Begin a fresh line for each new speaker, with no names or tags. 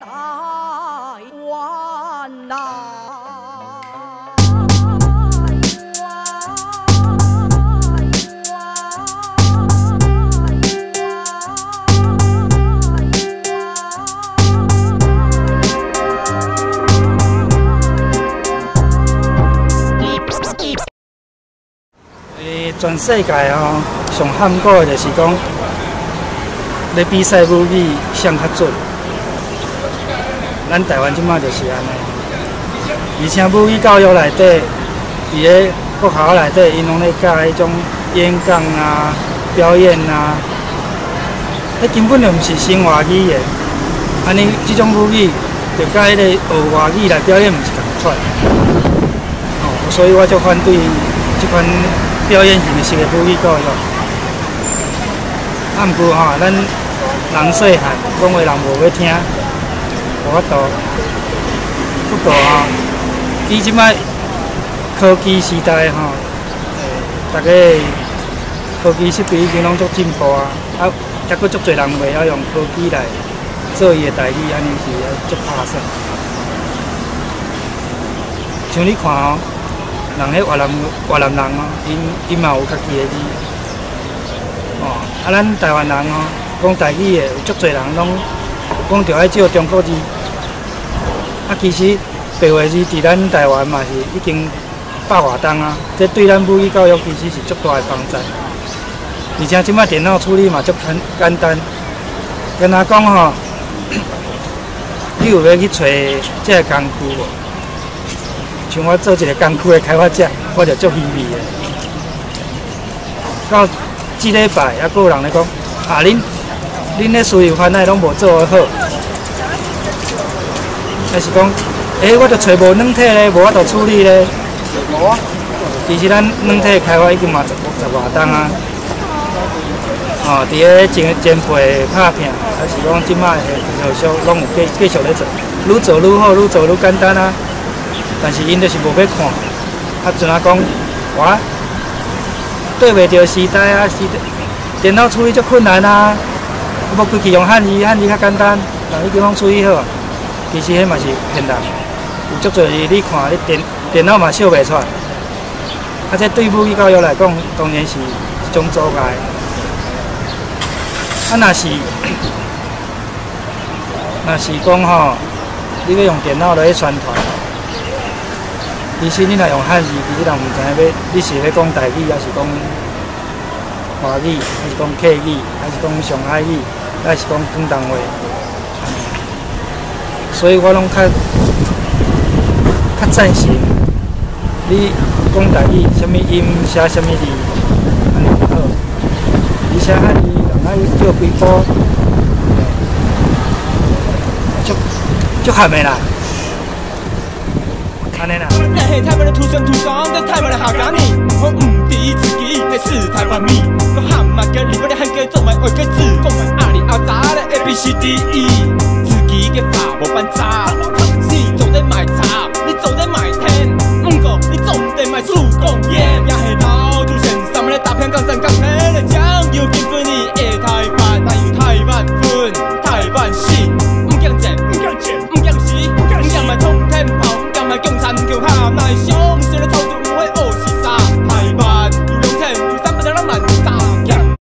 台湾呐。
全世界哦，上罕古的就是讲，咧比赛母语谁较准。咱台湾即马就是安尼，而且母语教育内底，伫咧学校内底，因拢咧教迄种演讲啊、表演啊，迄根本就毋是生活语言。安尼即种母语，就甲迄个学外语来表演毋是共款。哦，所以我就反对即款。 表演形式的母语教育，啊，毋过吼，咱人细汉讲话人无要听，无法度。不过吼，伊即摆科技时代吼，大家科技设备已经拢足进步啊，啊，还佫足侪人袂晓用科技来做伊的代志，安尼是足拍算。像你看哦。 人迄越南人哦，因嘛有家己的语，哦，啊，咱台湾人哦，讲台语的有足侪人拢讲着爱照中国字，啊，其实白话字伫咱台湾嘛是已经百外冬啊，这对咱母语教育其实是足大的帮助。而且即摆电脑处理嘛足简单，跟他讲吼，你有要去找这个工具无？ 像我做一个工区的开发者，我就足稀微的。到即礼拜，还佫有人咧讲，啊，恁咧输入法那拢无做好，还是讲，我着找无软体咧，无法度处理咧。无啊。其实咱软体开发已经嘛十外冬啊。哦，伫咧前辈拍片，还是讲即摆的后续拢有继续咧做，愈做愈好，愈做愈简单啊。 但是因就是无要看，啊，像讲，我对袂着时代啊，电脑处理足困难啊，要规气用汉字，汉字较简单，人已经拢处理好。其实迄嘛是骗人，有足侪你看，你电脑嘛小袂出来。啊，这对母语教育来讲，当然是一种阻碍。啊，若是讲吼，你要用电脑来宣传。 其实你若用汉字，其实人毋知影你是要讲台语，还是讲华语，还是讲客语，还是讲上海语，还是讲广东话。所以我拢较赞成你讲台语，什么音写什么字，安尼就好。你写汉字，人爱叫几步，足含的啦。
那黑台湾的土生土长的台湾的好港你，我唔敌自己还是台湾米，我喊嘛跟你们的汉歌做埋我个字，讲埋阿里阿杂的 A B C D E，自己嘅法无办法。